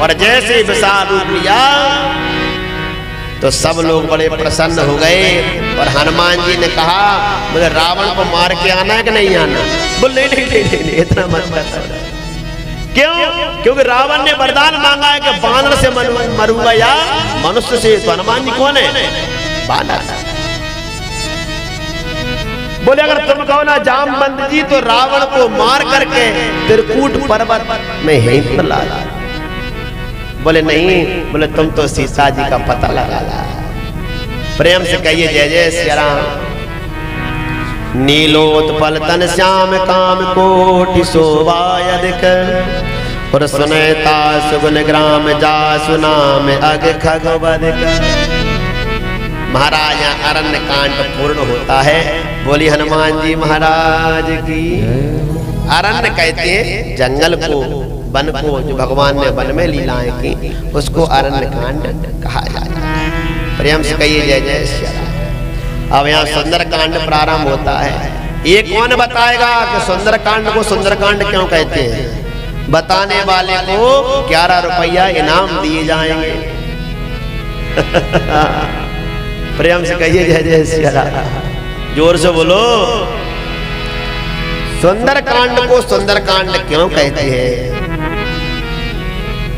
और जैसे विशाल रूप लिया तो सब लोग बड़े प्रसन्न हो गए। और हनुमान जी ने कहा मुझे रावण को मार के आना है कि नहीं आना? बोले नहीं, इतना मत करता। क्यों? क्योंकि रावण ने वरदान मांगा है कि बानर से मरूंगा या मनुष्य से। तो हनुमान जी कौन है? बानर। बोले अगर तुम कहो ना जामवंत जी तो रावण को मार करके त्रिकूट पर्वत में यहीं पर ला। बोले नहीं, बोले तुम तो सीता जी का पता लगा ला। प्रेम से कहिए जय जय श्री राम। नीलोत्पल तन श्याम काम कोटि शोभा अधिक, और सुनता सुगुन ग्राम जासु नाम अग खगवधिक। महाराज यहाँ अरण्य कांड पूर्ण होता है। बोली हनुमान जी महाराज की। अरण्य कहते हैं जंगल को, वन को, जो भगवान ने वन में लीलाएं की उसको अरण्य कांड कहा जाता है। प्रेम से कहिए जय जय श्री राम। अब यहाँ सुंदर कांड प्रारंभ होता है। ये कौन बताएगा कि सुंदर कांड को सुंदर कांड क्यों कहते हैं? बताने वाले को 11 रुपया इनाम दिए जाएंगे। प्रेम से कहिए जय जय श्री राम। जोर से बोलो। सुंदर कांड को सुंदर कांड क्यों कहते हैं?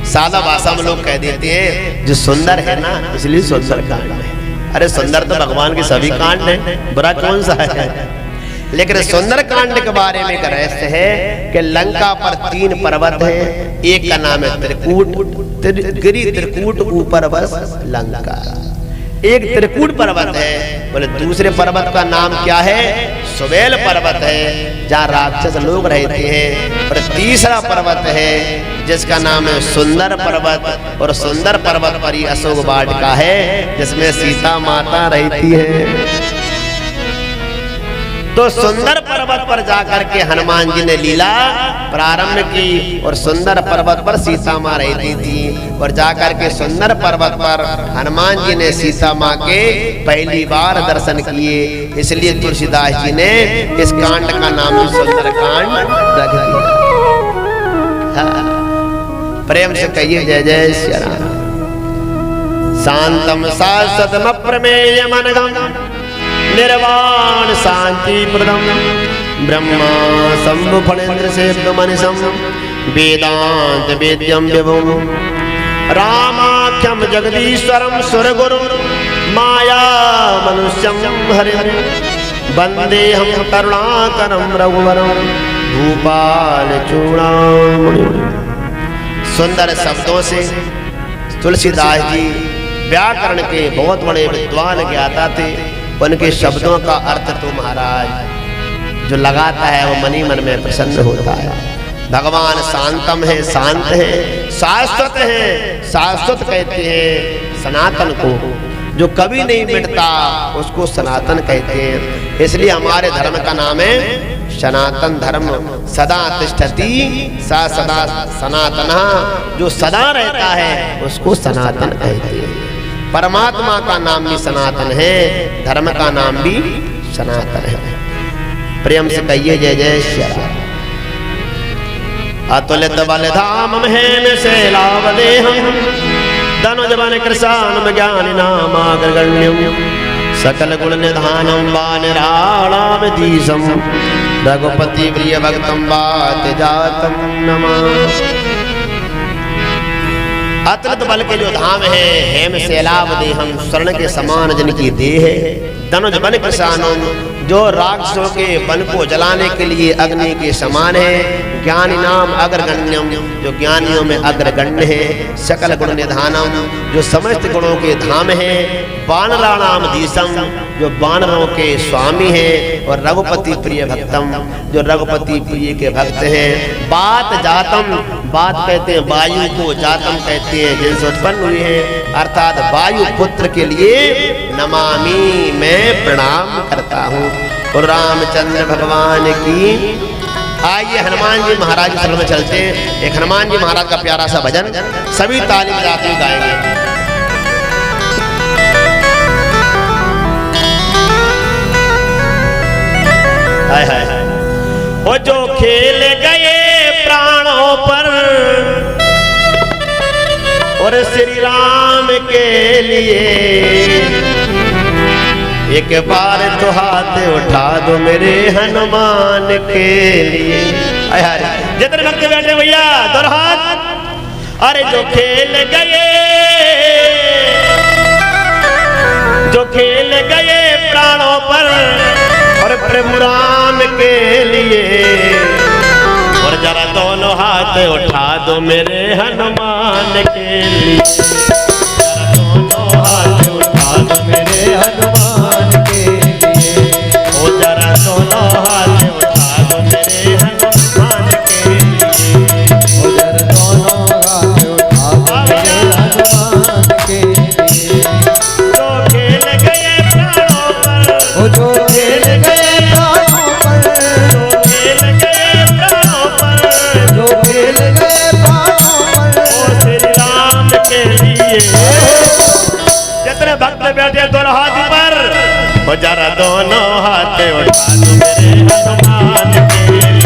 सादा भाषा में लोग कह देते हैं जो सुंदर है ना इसलिए सुंदर कांड है। अरे सुंदर तो भगवान के सभी कांड हैं, बुरा कौन सा है? लेकिन सुंदर कांड के बारे में एक रहस्य है कि लंका पर 3 पर्वत हैं। एक का नाम है त्रिकूट, गिरि त्रिकूट ऊपर बस लंका। एक त्रिकूट पर्वत है। बोले दूसरे पर्वत का नाम क्या है? सुबेल पर्वत है, जहाँ राक्षस लोग रहते हैं। और तीसरा पर्वत है जिसका नाम है सुंदर पर्वत, और सुंदर पर्वत पर ही अशोक वाटिका है जिसमें सीता माता रहती है। तो सुंदर पर्वत पर जाकर के हनुमान जी ने लीला प्रारंभ की, और सुंदर पर्वत पर सीता माँ रहती थी। और जाकर के सुंदर पर्वत पर हनुमान जी ने सीता माँ के पहली बार दर्शन किए। इसलिए तुलसीदास जी ने इस कांड का नाम सुंदर कांड रख दिया। प्रेम से कहिए जय जय श्री राम। शांतम शाश्वतम अप्रमेयम् अनघम् निर्वाण शांति प्रदम ब्रह्मा शंभु फणेन्द्र सेव्य मनीषम वेदांत वेद्यम विभुम रामाख्यम जगदीश्वरम सुरगुरु माया मनुष्यम हरिहर वंदे हम करुणाकरम रघुवरम भूपाल चूड़ामणि। सुंदर शब्दों से तुलसीदास जी व्याकरण के बहुत बड़े विद्वान ज्ञाता थे। उनके शब्दों का अर्थ तो महाराज जो लगाता है वो मनी मन में प्रसन्न होता है। भगवान शांतम है, शांत है, शाश्वत है। शाश्वत कहते हैं सनातन को, जो कभी नहीं मिटता उसको सनातन कहते हैं। इसलिए हमारे धर्म का नाम है सनातन धर्म। सदा तिष्ठति सा सदा सनातनः, जो सदा रहता है उसको सनातन कहते हैं। परमात्मा का नाम भी सनातन है, धर्म का नाम भी सनातन है। प्रेम से कहिए जय जय श्री राम। अतुलित बल धाम हेम शैलावदेहम् धनुज बन कृशानम ज्ञानि नामाग्रगण्यम् सकल गुण निधानम वानराणामधीशम् रघुपति प्रिय भक्तम वात जातम नमः। अतुलित बल के जो धाम है हेम शैलाव देहम, स्वर्ण के समान जिनकी देह है। धनुज बन कृशानम, जो राक्षसों के वन को जलाने के लिए अग्नि के समान है। ज्ञानी नाम अग्रगण्यम, जो ज्ञानियों में अग्रगण्य है। सकल गुण निधानम, जो समस्त गुणों के धाम है। वानराणाम धीशम, जो वानरों के स्वामी है। और रघुपति प्रिय भक्तम, जो रघुपति प्रिय के भक्त हैं। बात जातम, बात कहते हैं वायु को, जातम कहते हैं जिनसे उत्पन्न हुए हैं, अर्थात वायु पुत्र के लिए नमामि, मैं प्रणाम करता हूँ। और रामचंद्र भगवान की। आइए हनुमान जी महाराज के शरण में चलते हैं। एक हनुमान जी महाराज का प्यारा सा भजन सभी ताली बजाते गाएंगे। हाय हाय वो जो खेल गए प्राणों पर और श्री राम के लिए एक बार तो हाथ उठा दो मेरे हनुमान के लिए। जितने भक्त बैठे भैया दोनों हाथ। अरे जो खेल गए प्राणों पर और प्रभु राम के लिए, और जरा दोनों हाथ उठा दो मेरे हनुमान के लिए। जरा दोनों हाथ उठा दो मेरे हनुमान के लिए। ओ जरा दोनों हाथ उठा दो मेरे हनुमान के लिए। ओ जरा दोनों हाथ उठा दो मेरे हनुमान के लिए। जो खेल गए प्राणों पर, ओ जो खेल गए प्राणों पर, जो खेल गए प्राणों पर, जो खेल गए प्राणों पर, ओ श्री राम के लिए। जितने भक्त बैठे दोनों हाथ पर, ओ जरा दोनों हाथ उठा दो मेरे हनुमान के लिए।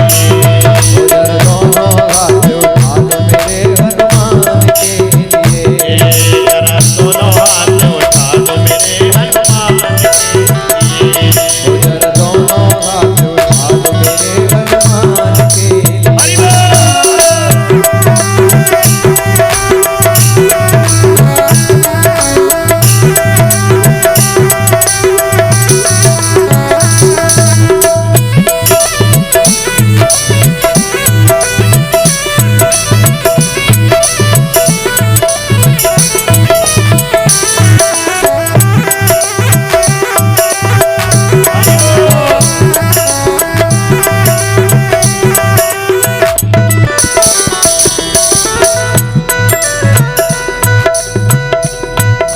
ओ जरा दोनों हाथ उठा दो मेरे हनुमान के लिए। जरा दोनों हाथ उठा दो मेरे हनुमान के लिए। ओ जरा दोनों हाथ उठा दो मेरे हनुमान के लिए। हरि बोल।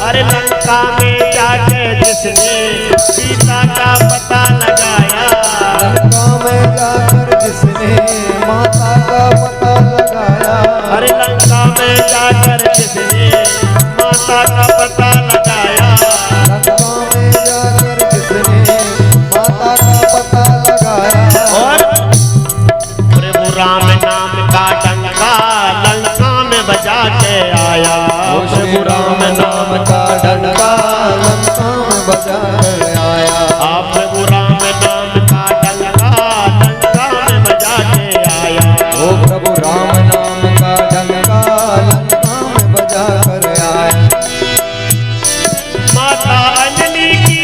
अरे लंका में जाके जिसने सीता का पता लगाया, लंका में जाकर जिसने माता का पता लगाया। अरे लंका में जाकर जिसने माता का पता लगाया, लंका में जाकर जिसने माता का पता लगाया। और प्रभु राम नाम का डंका लंका में बजा के आया। प्रभु राम नाम का डंका लंका में बजा कर आया। आप प्रभु राम नाम का डंका लंका में बजा के आया। ओ प्रभु राम नाम का डंका लंका में बजा कर आया। माता अंजलि की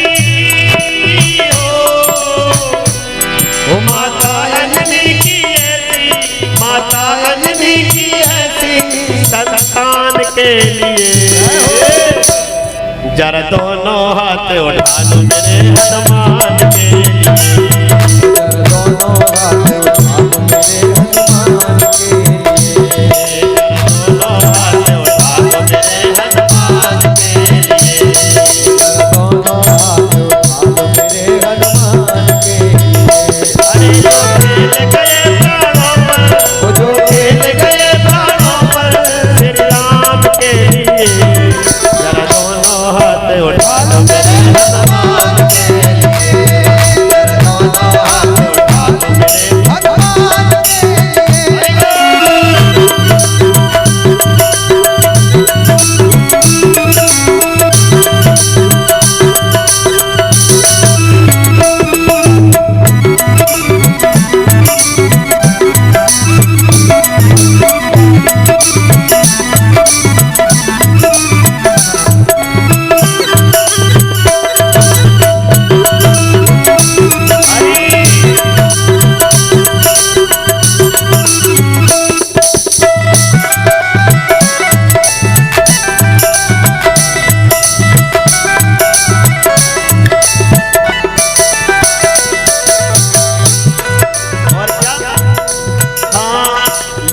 ओ माता अंजलि की ऐसी, माता अंजलि की ऐसी संतान के लिए। जरा दोनों हाथ उठा दो मेरे हनुमान के लिए। जरा दोनों हाथ उठा दो मेरे हनुमान के लिए। जरा दोनों हाथ उठा दो मेरे हनुमान के लिए। जरा दोनों हाथ उठा दो मेरे हनुमान के लिए। अरे जो खेल गए प्राणों पर, ओ जो खेल गए प्राणों पर श्री राम के लिए। जरा दोनों हाथ उठा दो मेरे हनुमान के लिए। जरा दोनों हाथ उठा दो मेरे हनुमान के लिए।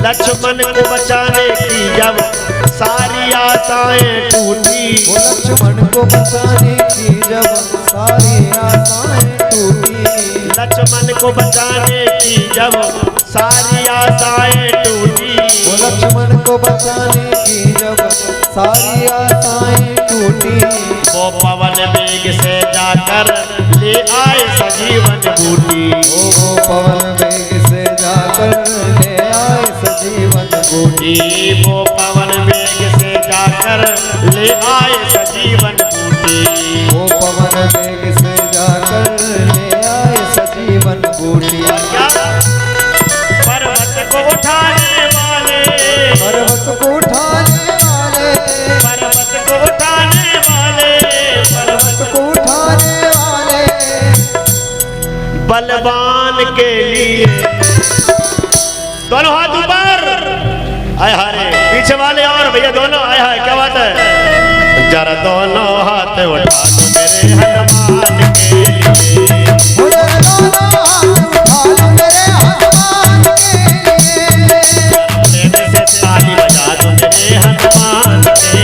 लक्ष्मण को बचाने की जब सारी आशाएं टूटी, लक्ष्मण को बचाने की जब सारी आशाएं टूटी, लक्ष्मण को बचाने की जब सारी आशाएं टूटी, लक्ष्मण को बचाने की जब सारी आशाएं टूटी, वो पवन वेग से जाकर ले आए सजीवन बूटी, वो पवन वेग से जाकर ले आए सजीवन बूटी, वो पवन वेग से जाकर के लिए। दोनों हाथ ऊपर, आय हाय पीछे वाले और भैया दोनों, आय हाय क्या बात है। जरा दोनों हाथ उठा दो मेरे हनुमान के लिए। ताली बजा दो मेरे हनुमान के लिए।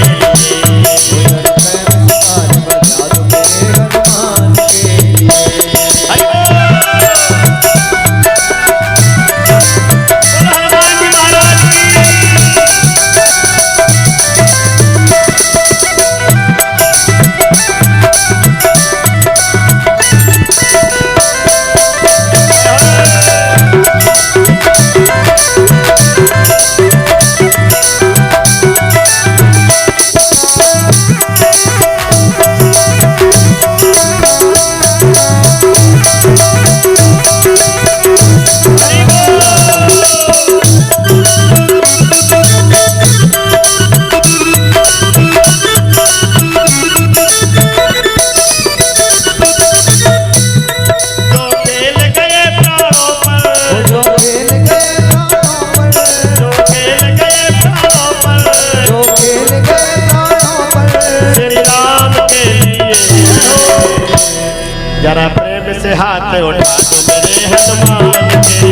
जरा प्रेम से हाथ उठा दो मेरे हनुमान के लिए।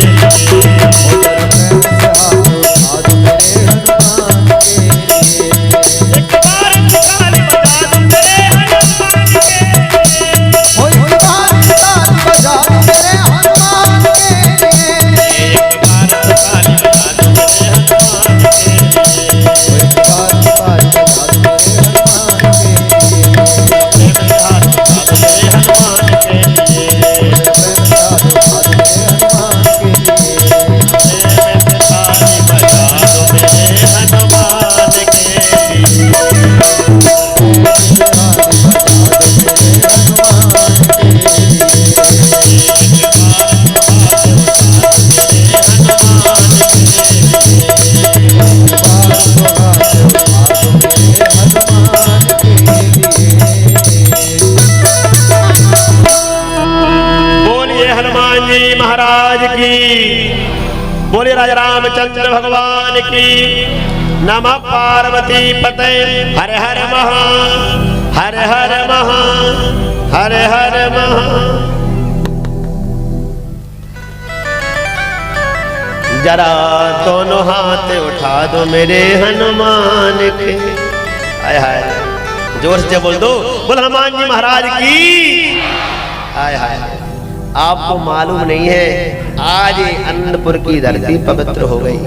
एक बार ताली बजा दो मेरे हनुमान के लिए। एक बार ताली बजा दो मेरे हनुमान के महाराज की। बोले राजा रामचंद्र भगवान की। नमः पार्वती पते। हर हर महा हर हर महा हर हर महा। जरा दोनों हाथ उठा दो मेरे हनुमान के। आय हाय जोर से बोल दो, बोल हनुमान जी महाराज की। आय हाय आपको मालूम नहीं है आज अनंतपुर की धरती पवित्र हो गई।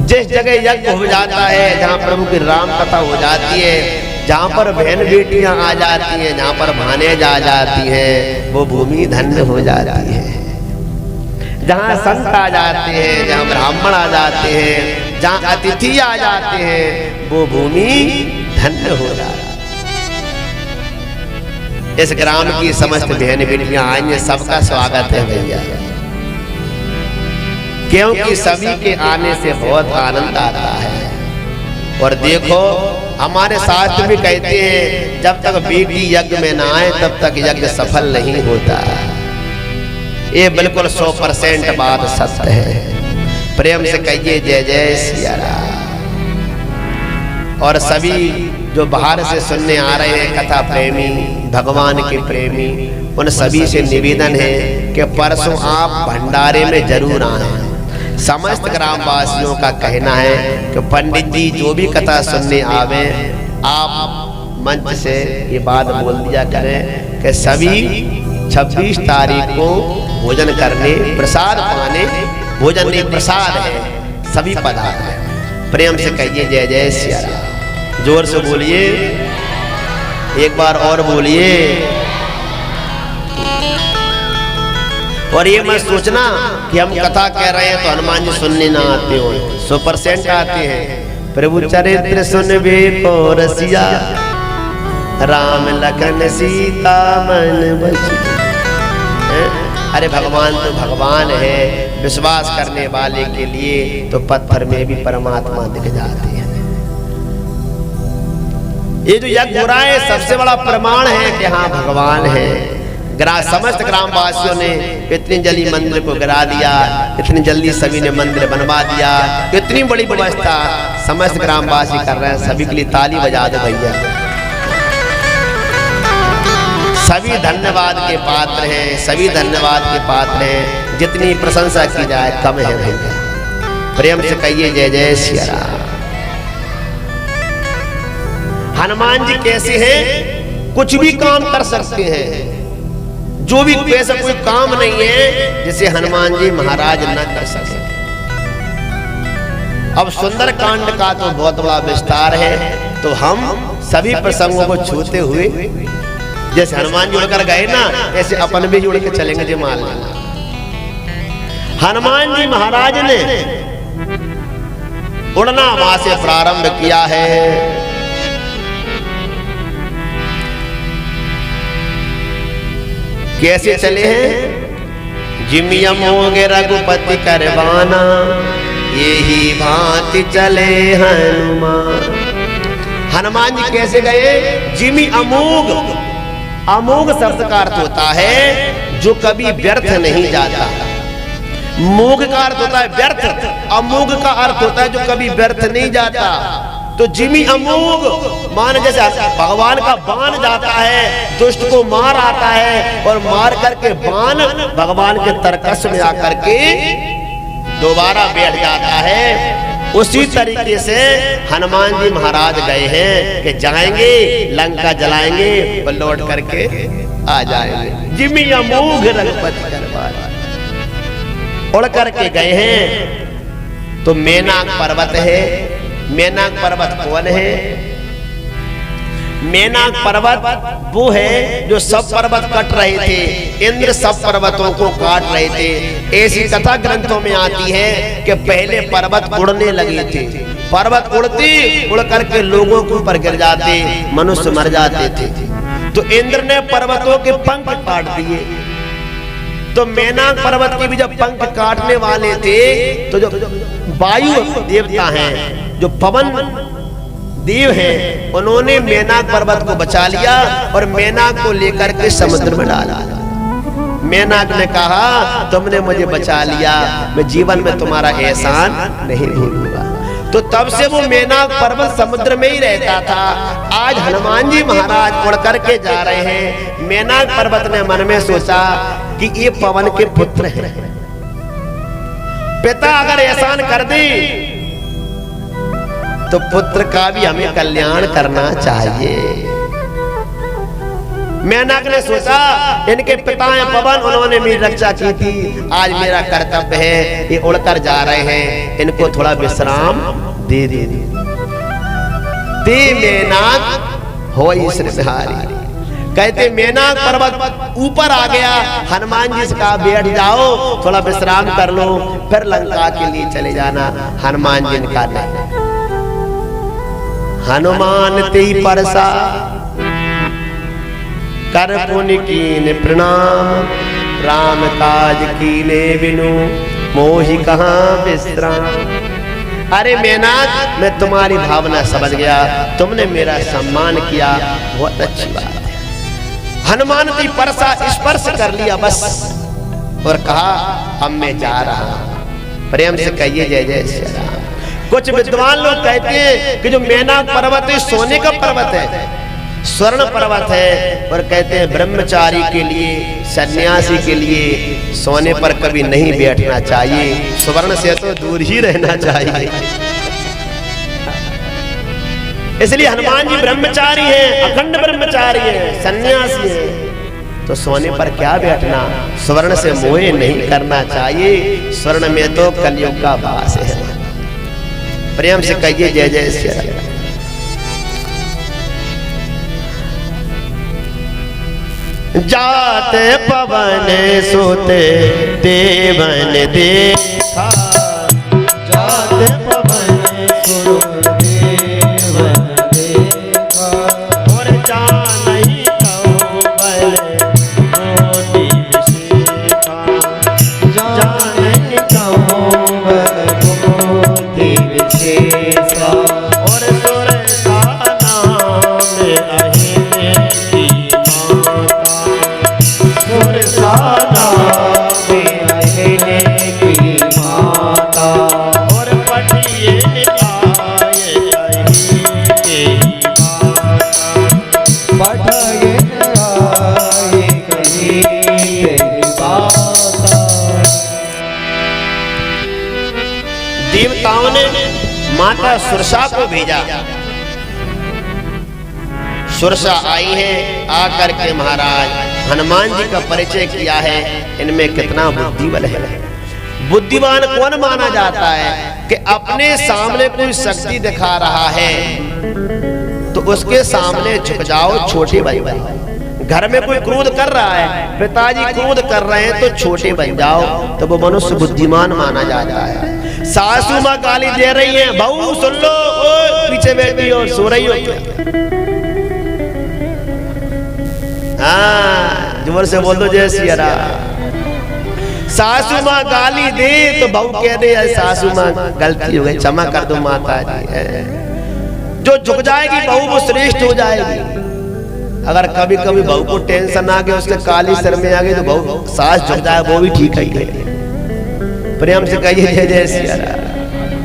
जिस जगह यज्ञ हो जाता है, जहाँ प्रभु की राम कथा हो जाती है, जहाँ पर बहन बेटियां आ जाती हैं, जहाँ पर भानेज आ जाती हैं, वो भूमि धन्य हो जाती है। जहाँ संत आ जाते हैं, जहाँ ब्राह्मण आ जाते हैं, जहाँ अतिथि आ जाते हैं, वो भूमि धन्य हो जाती है। इस ग्राम की समस्त बहन बेटियां आई हैं, सबका स्वागत है भैया, क्योंकि सभी के आने से बहुत आनंद आता है। और देखो हमारे शास्त्र भी कहते हैं जब तक बेटी यज्ञ में ना आए तब तक यज्ञ सफल नहीं होता। ये बिल्कुल 100% बात सत्य है। प्रेम से कहिए जय जय सिया राम। और सभी जो बाहर से सुनने आ रहे हैं कथा प्रेमी, भगवान के प्रेमी, उन सभी से निवेदन है कि परसों आप भंडारे में जरूर आए। समस्त ग्रामवासियों का कहना है कि पंडित जी जो भी कथा सुनने आवे, आप मंच से ये बात बोल दिया करें कि सभी 26 तारीख को भोजन करने, प्रसाद पाने, भोजन नहीं प्रसाद है, सभी पधारें। प्रेम से कहिए जय जय सिया राम। जोर से बोलिए, एक बार और बोलिए। और ये मत सोचना कि हम कथा कह रहे हैं तो हनुमान जी सुनने ना आते हो, 100% आते हैं। प्रभु चरित्र सुनबे को रसिया, राम लखन सीता मन बसिया। अरे भगवान तो भगवान है, विश्वास करने वाले के लिए तो पत्थर में भी परमात्मा दिख जाते हैं। ये जो यज्ञ हो रहा है सबसे बड़ा प्रमाण है कि हाँ भगवान है। समस्त ग्रामवासियों ने इतनी जल्दी मंदिर को गिरा दिया, इतनी जल्दी सभी ने मंदिर बनवा दिया, इतनी बड़ी व्यवस्था समस्त ग्रामवासी कर रहे हैं। सभी के लिए ताली बजा दे भैया। सभी धन्यवाद के पात्र हैं, सभी धन्यवाद के पात्र हैं। जितनी प्रशंसा की जाए कम है भैया। प्रेम से कहिए जय जय सिया राम। हनुमान जी कैसे हैं? कुछ भी काम कर सकते हैं, जो भी ऐसा कोई काम नहीं है जिसे हनुमान जी महाराज न कर सके। अब सुंदर कांड का तो बहुत बड़ा विस्तार है, तो हम सभी प्रसंगों को छूते हुए जैसे हनुमान जी उड़कर गए ना, ऐसे अपन भी जुड़ के चलेंगे जी। मान लेना हनुमान जी महाराज ने उड़ना वहां से प्रारंभ किया है। कैसे चले हैं? जिमिया मोगे रघुपति करवाना, यही भांति चले हनुमान। हनुमान जी कैसे गए? जिमी अमोघ। अमोघ शब्द का अर्थ होता है जो कभी व्यर्थ नहीं जाता। मोघ का अर्थ होता है व्यर्थ, अमोघ का अर्थ होता है जो कभी व्यर्थ नहीं जाता। तो जिमी अमोघ मान जैसे भगवान का बाण जाता है, दुष्ट को मार आता है और मार करके बाण भगवान के तरकस में आकर के दोबारा बैठ जाता है। उसी तरीके से हनुमान जी महाराज गए हैं कि जाएंगे लंका जलाएंगे और लौट करके आ जाएंगे। जिमी अमोघ रघुपति करवाना उड़ करके गए हैं। तो मेनाक पर्वत है। मेनाक पर्वत कौन है? मेनाक पर्वत वो है जो सब पर्वत कट रहे थे, इंद्र सब पर्वतों को काट रहे थे। ऐसी कथा ग्रंथों में आती है कि पहले पर्वत उड़ने लगे थे। पर्वत उड़ते उड़ करके लोगों के ऊपर गिर जाते, मनुष्य मर जाते थे। तो इंद्र ने पर्वतों के पंख काट दिए। तो मेनाक पर्वत के भी जब पंख काटने वाले थे, तो जो वायु देवता हैं, जो पवन देव हैं, उन्होंने मेनाक पर्वत को बचा लिया और मेनाक को लेकर के समुद्र में डाला। मेनाक ने कहा तुमने मुझे बचा लिया, मैं जीवन में तुम्हारा एहसान नहीं भूलूंगा। तो तब से वो मेनाक पर्वत समुद्र में ही रहता था। आज हनुमान जी महाराज उड़ करके जा रहे हैं। मेनाक पर्वत ने मन में सोचा कि ये पवन के पुत्र हैं, पिता अगर एहसान कर दे तो पुत्र का भी हमें कल्याण करना चाहिए। मेनाक ने सोचा इनके पिता हैं पवन, उन्होंने मेरी रक्षा की थी, आज मेरा कर्तव्य है, ये उड़कर जा रहे हैं, इनको थोड़ा विश्राम दे दे। मेनाक हो श्रीहारी। कहते मेनाक पर्वत ऊपर आ गया। हनुमान जी से कहा बैठ जाओ, थोड़ा विश्राम कर लो, फिर लंका के लिए चले जाना। हनुमान जी ने कहा नहीं। हनुमान ते परसा कर पुनि कीन प्रणाम, राम काज कीने बिनु मोहि कहाँ विश्राम। अरे मेनाक मैं तुम्हारी भावना समझ गया, तुमने मेरा सम्मान किया, बहुत अच्छी बात है। हनुमान जी परसा स्पर्श कर लिया बस और कहा अब मैं जा रहा हूं। प्रेम से कहिए जय जय श्री राम। कुछ विद्वान लोग कहते हैं कि जो मेनाक पर्वत है सोने का पर्वत है, स्वर्ण पर्वत है, और कहते हैं ब्रह्मचारी के लिए, सन्यासी के लिए सोने पर कभी नहीं बैठना चाहिए, स्वर्ण से तो दूर ही रहना चाहिए। इसलिए हनुमान जी ब्रह्मचारी हैं, अखंड ब्रह्मचारी हैं, सन्यासी हैं, तो सोने पर क्या बैठना, स्वर्ण से मोह नहीं करना चाहिए। स्वर्ण में तो कलयुग का वास है। प्रेम से कहिए जय जय श्री राम। जाते पवन सोते देवन देखा, जाते पवन सोते देवन देखा, और जानहि कहूँ बल मोती विषेका, जानहि कहूँ बल मोती विषेका, और सुर का नाम अहिन की माता, माता सुरसा को भेजा। सुरसा आई है, आकर के महाराज हनुमान जी का परिचय किया है। इनमें कितना बुद्धि बल है। बुद्धिमान कौन माना जाता है कि अपने सामने कोई शक्ति दिखा रहा है तो उसके सामने झुक जाओ, छोटे भाई भाई। घर में कोई क्रोध कर रहा है, पिताजी क्रोध कर रहे हैं तो छोटे बन जाओ, तो वो मनुष्य बुद्धिमान माना जाता है। सासू माँ गाली दे रही है, बहू सुन लो, ओ पीछे बैठी हो, सो रही हो क्या? हाँ, जोर से बोल दो जय सिया राम। सासू माँ गाली दे तो बहू कह दे सासू माँ गलती हो गई, क्षमा कर दो माता जी। जो झुक जाएगी बहू वो श्रेष्ठ हो जाएगी। अगर कभी कभी बहू को टेंशन आ गया, उसके काली सर में आ गई तो बहू सास झुक जाए, वो भी ठीक है। प्रेम से कहिए जय जय सिया राम।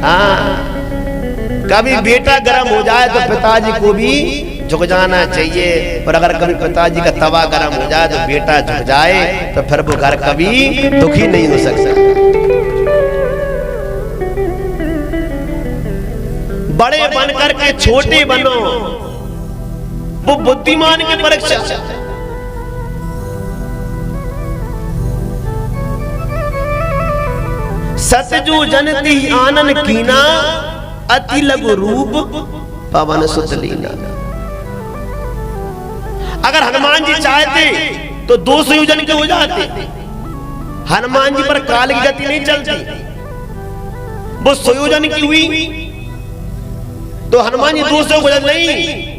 हाँ, कभी बेटा गर्म हो जाए तो पिताजी को भी झुक जाना चाहिए, और अगर कभी पिताजी का तवा गर्म हो जाए तो बेटा झुक जाए तो फिर वो घर कभी दुखी नहीं हो सकता। बड़े बनकर के छोटे बनो, वो बुद्धिमान की परीक्षा। सतजू जनती आनन कीना, अति लघु रूप पवन सुत लीना। अगर हनुमान जी चाहते तो 200 योजन के हो जाते। हनुमान जी पर काल की गति नहीं चलती, वो 100 योजन की हुई तो हनुमान जी 200 योजन नहीं,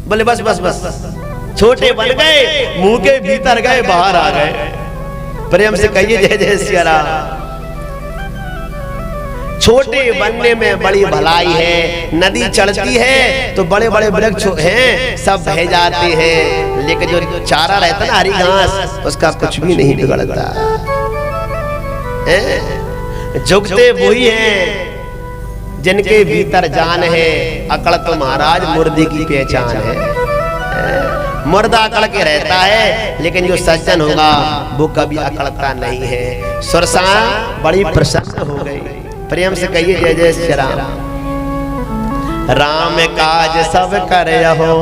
बोले बस बस बस, छोटे बन गए, मुंह के भीतर गए, बाहर आ गए। प्रेम से कहिए जय जय सिया राम। छोटे बनने में बड़ी भलाई है। नदी चढ़ती है तो बड़े बड़े वृक्ष हैं सब बह जाते हैं, लेकिन जो चारा रहता ना हरी घास, उसका कुछ भी नहीं बिगड़ता। झुकते वही हैं जिनके भीतर जान है। अकड़ तो महाराज मुर्दे की पहचान है। मुर्दा अकड़ के रहता है, लेकिन जो सज्जन होगा वो कभी अकड़ता नहीं है। सुरसा बड़ी प्रसन्न हो गई। प्रेम से कहिए जय जय श्री राम। राम काज सब कर हो,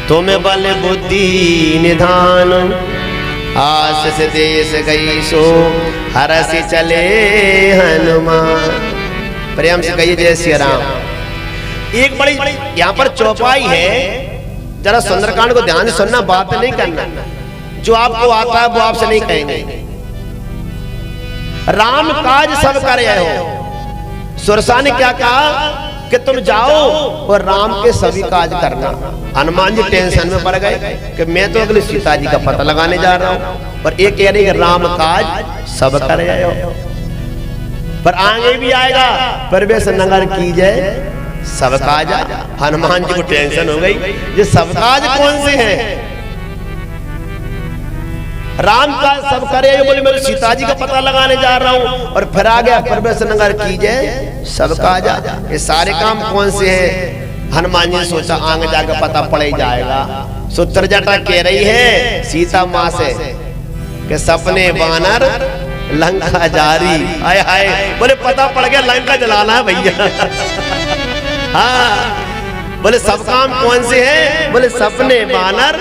तुम बल बुद्धि निधान, आशीष देश गई सो हरसि चले हनुमान। प्रेम से कहिए जय श्री राम। एक बड़ी यहाँ पर चौपाई है, जरा सुंदरकांड को ध्यान से सुनना, बात नहीं करना। जो आपको आता है वो आपसे नहीं कहेंगे। राम काज सब करे हो। सुरसा ने क्या कहा कि तुम जाओ और राम के सभी काज करना। हनुमान जी टेंशन में पड़ गए कि मैं तो अगले सीता जी का पता लगाने जा रहा हूं, और एक कह रही राम काज सब करे हो। पर आगे भी आएगा, प्रवेश नगर कीजिए सब काज। हनुमान जी को टेंशन हो गई, ये सब काज कौन से हैं? राम का सब करे, बोले मैं सीता जी का पता लगाने जा रहा हूं, और फिर आ गया प्रवेश नगर कीजिए सब काज। ये सारे काम कौन से हैं? हनुमान जी ने सोचा आगे जाकर पता पड़ ही जाएगा। सूत्र जटा कह रही है सीता माँ से कि सपने बानर लंका जारी। आय हाय, बोले पता पड़ गया लंका जलाना है भैया। हाँ, बोले सब काम कौन से हैं? बोले सपने बानर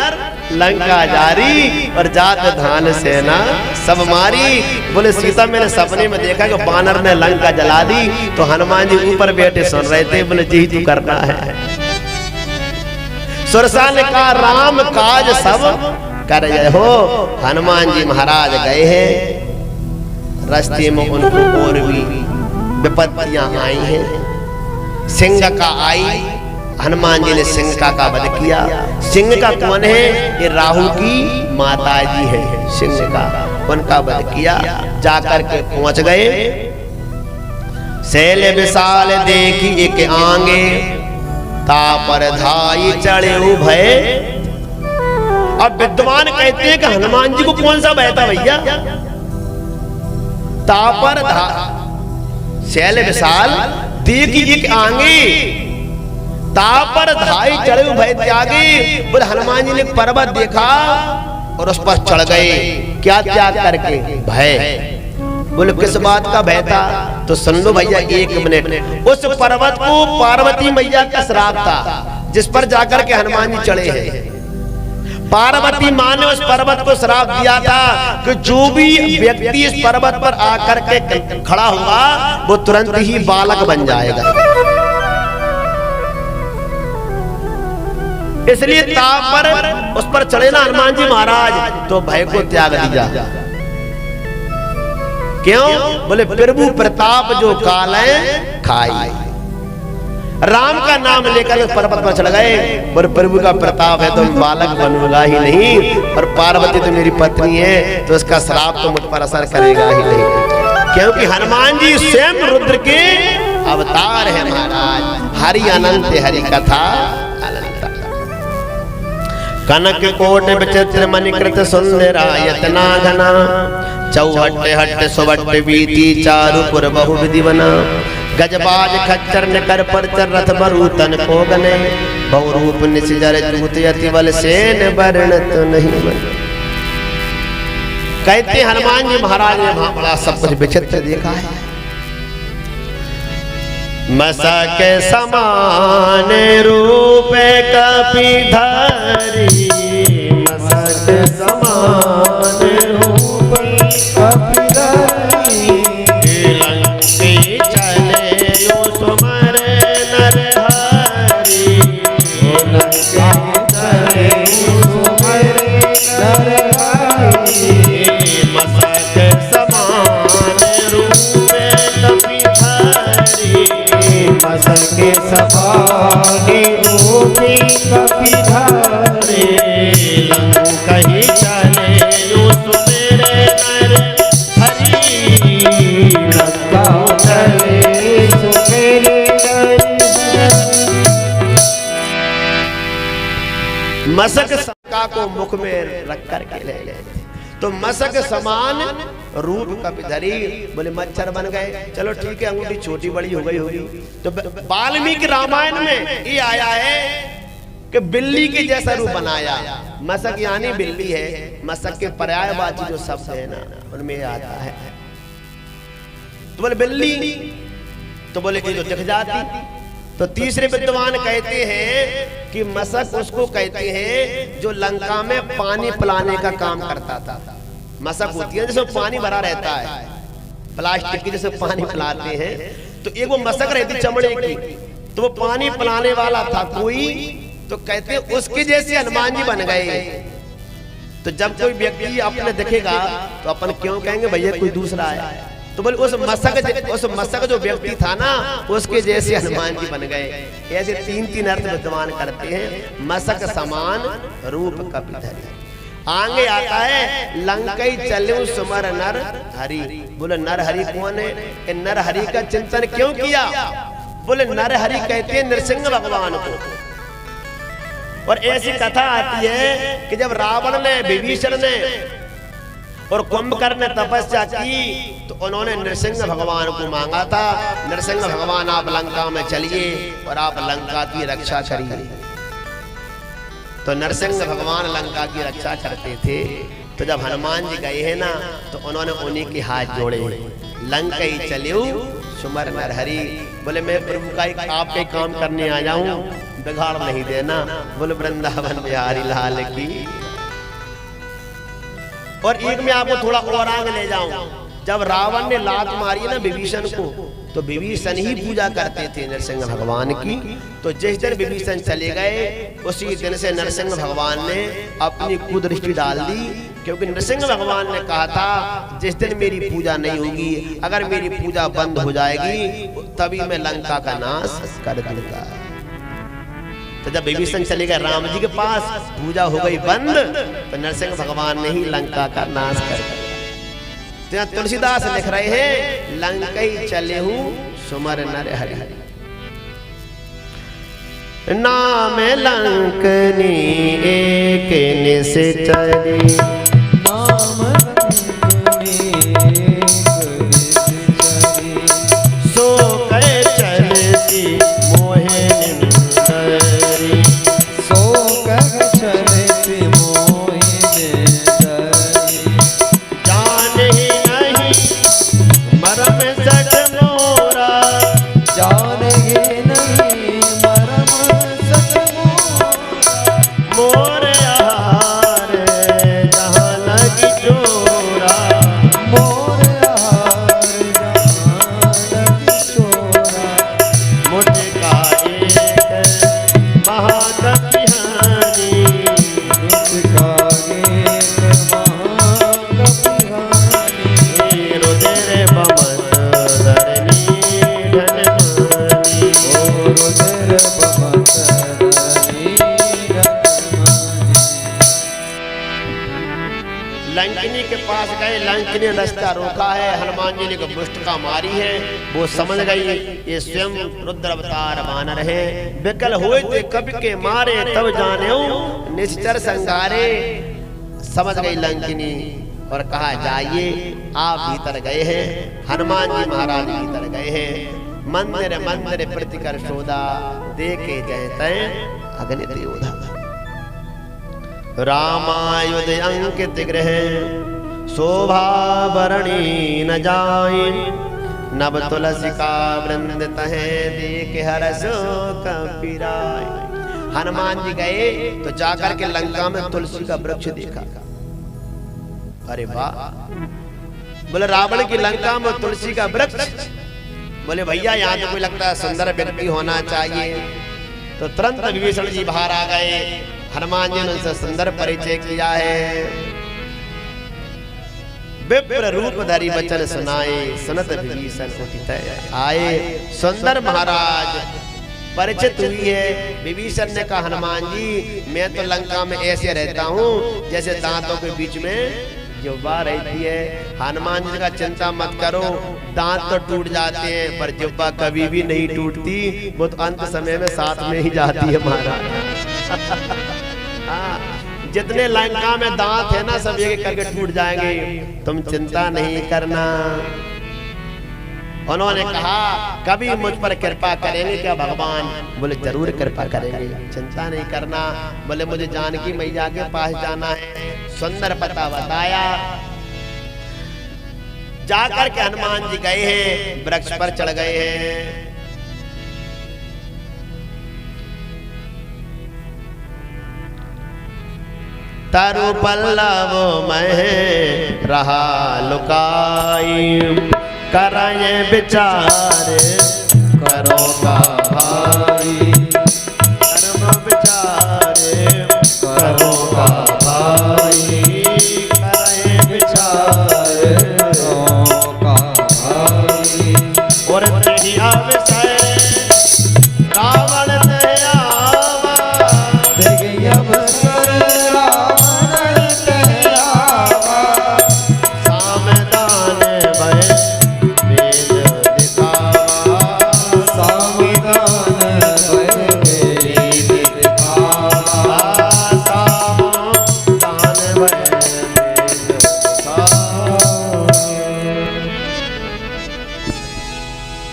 लंका जारी, और जात धान सेना सब मारी। बोले सीता मैंने सपने में देखा कि बानर ने लंका जला दी, तो हनुमान जी ऊपर बैठे सुन रहे थे। बोले जी तू करना है। सुरसा ने कहा राम काज सब कर हो। हनुमान जी महाराज गए हैं, रास्ते में उनको और भी विपत्तियां आई हैं। सिंह का आई, हनुमान जी ने सिंह का वध किया। सिंह का कौन है? ये राहु की माता जी है सिंह का, उनका वध किया। जाकर के पहुंच गए, शैल विशाल देखी एक आंगे, तापर धाई चढ़े भय। अब विद्वान कहते हैं कि हनुमान जी को कौन सा भय था भैया? तापर शैल विशाल देखी एक आंगे, तापर धाई चढ़े भय त्यागी। बोले हनुमान जी ने पर्वत देखा और उस पर चढ़ गए। क्या त्याग करके? भय। बोले किस बात का भय था? तो सुन लो भैया 1 मिनट। उस पर्वत को पार्वती मैया का श्राप था, जिस पर जाकर के हनुमान जी चढ़े हैं। पार्वती माँ ने उस पर्वत को श्राप दिया था कि जो भी व्यक्ति इस पर्वत पर आकर के खड़ा होगा वो तुरंत ही बालक बन जाएगा। इसलिए ताप पर उस पर चढ़े ना हनुमान जी महाराज, तो भय को त्याग दिया। क्यों? बोले प्रभु प्रताप जो काल है खाई। राम का नाम लेकर उस पर्वत पर चढ़ गए। और प्रभु का प्रताप है तो बालक बनूंगा ही नहीं, और पार्वती तो मेरी पत्नी है तो उसका श्राप तो मुझ पर असर करेगा ही नहीं, क्योंकि हनुमान जी स्वयं रुद्र के अवतार है महाराज। हरि अनंत हरि कथा अनंत। कनक कोट विचित्र मणिकृत सुंदरायत नाघना, चौहट हट सुवट बीती चारुपुर बहु विधि बना। गजबाज खच्चर निकर परचर रथ बरूतन को गने, बहुरूप निशिजर जूत यति बल सेन वर्णत नहीं बन। कहते हनुमान जी महाराज ने वहां बड़ा सब कुछ विचित्र देखा है। मसक समान रूप कपिधरी, मसक समान रूप कपिधरी, लंके चले लो तुमर नरहरि, लंके चले तुमर नरहरि, मसक समान रूप कपिधरी, मसके सभागे रूपी कपिधरे, लंका ही चले लो सुमेरे नरहरि, लंका चले सुमेरे नरहरि। मसक का को मुख में रख कर के ले गए, तो मसक समान रूप कपिधरी। बोले मच्छर बन गए, चलो ठीक है अंगूठी छोटी बड़ी हो गई होगी। तो वाल्मीकि रामायण में ये आया है कि बिल्ली के जैसा रूप बनाया। मसक यानी बिल्ली है, मसक के पर्यायवाची जो शब्द है ना उनमें आता है। तो बोले बिल्ली, तो बोले कि जो दिख जाती। तो तीसरे विद्वान कहते हैं कि मसक उसको कहते हैं जो लंका में पानी पिलाने का काम करता था। मसक होती है जिसमें पानी भरा रहता है, प्लास्टिक की जैसे पानी पिलाते हैं, तो एक वो मसक रहती चमड़े की, तो वो पानी पिलाने वाला था कोई। तो कहते हैं उसके जैसे हनुमान जी बन गए। तो जब कोई व्यक्ति अपने दिखेगा तो अपन क्यों कहेंगे भैया कोई दूसरा है? तो बोले उस मसक जो व्यक्ति था ना उसके जैसे हनुमान जी बन गए। ऐसे 3 अर्थ विद्वान करते हैं। मसक समान रूप कपिधरी। आगे आता है लंकई चले सुमर नर हरि। बोले नर हरि कौन है? नर हरि का चिंतन क्यों किया? बोले नर हरि कहते हैं नरसिंह भगवान को। और ऐसी कथा आती है कि जब रावण ने विभीषण ने और कुंभकर्ण ने तपस्या की तो उन्होंने नरसिंह भगवान को मांगा था, नरसिंह भगवान आप लंका में चलिए और आप लंका की रक्षा करिए। तो नरसिंह भगवान लंका की रक्षा करते थे। तो जब हनुमान जी गए हैं ना तो उन्होंने उन्हीं के हाथ जोड़े, लंकई चलियो सुमर नरहरि। बोले मैं प्रभु का आपके काम करने आ जाऊं, बिगाड़ नहीं देना। बोले वृंदावन बिहारी लाल की। और एक में आपको थोड़ा और आगे ले जाऊं। जब रावण ने लात मारी ना विभीषण को, तो विभीषण ही पूजा करते थे नरसिंह भगवान की। तो जिस दिन विभीषण चले गए उसी दिन से नरसिंह भगवान ने अपनी कुदृष्टि डाल दी, क्योंकि नरसिंह भगवान ने कहा था जिस दिन मेरी पूजा नहीं होगी, अगर मेरी पूजा बंद हो जाएगी तभी मैं लंका का नाश कर दूंगा। तो जब विभीषण चले गए राम जी के पास, पूजा हो गई बंद, तो नरसिंह भगवान ने ही लंका का नाश कर दिया। तो यहाँ तुलसीदास लिख रहे हैं लंकई चले हूँ सुमर नरहरि। नाम लंकनी एक निश्चरी, नाम लंकनी एक निश्चरी, सो कह चलती मोहे निंदरी, सो कह चलती मोहि निंदरी, जान ही नहीं पास गए, लंकिनी ने रास्ता रोका है, हनुमान जी ने एक मुष्टिका मारी है, वो समझ गई ये स्वयं रुद्र अवतार वानर है। विकल हुए थे कवि के मारे, तब जाने निश्चर संगारे। समझ गई लंकिनी और कहा जाइए, आप भीतर गए हैं, हनुमान जी महाराज भीतर गए हैं। मंदिर मंदिर प्रतिकर शोधा, देखे जय तय अग्नि त्रियोधा। रामायुध अंकित गृह, शोभा बरणी न जाए। नव तुलसी का वृंद तहे, देख हरस कपिराय। हनुमान जी गए तो जाकर के लंका में तुलसी का वृक्ष देखा। अरे वाह, बोले रावण की लंका में तुलसी का वृक्ष। बोले भैया यहाँ तो कोई लगता है सुंदर व्यक्ति होना चाहिए। तो तुरंत विभीषण जी बाहर आ गए, हनुमान जी ने उनसे सुंदर परिचय किया है। विप्र रूप धरि वचन सुनाए, सुनत विभीषण उठितै आए। सुंदर महाराज परिचित हुई है। विभीषण ने कहा हनुमान जी, मैं तो लंका में ऐसे रहता हूँ जैसे दांतों के बीच में जिह्वा रहती है। हनुमान जी का चिंता मत करो, दांत तो टूट जाते हैं पर जिह्वा कभी भी नहीं टूटती, वो तो अंत समय में साथ में ही जाती है महाराज। जितने लंका में दांत है ना, सब एक करके टूट जाएंगे, तुम चिंता नहीं करना। उन्होंने कहा कभी मुझ पर कृपा करेंगे क्या भगवान? बोले जरूर कृपा करेंगे, चिंता नहीं करना। बोले मुझे जानकी मैया के पास जाना है। सुंदर पता बताया। जाकर के हनुमान जी गए हैं, वृक्ष पर चढ़ गए हैं। तरु पल्लव में रहा लुकाई, कराए विचार करो का भाई। कर्म विचार करो का भाई, कराए विचार करो का भाई। और तेरी अवसर रावण ने आवा, तेरी अवसर रावण ने आवा। सामदान भय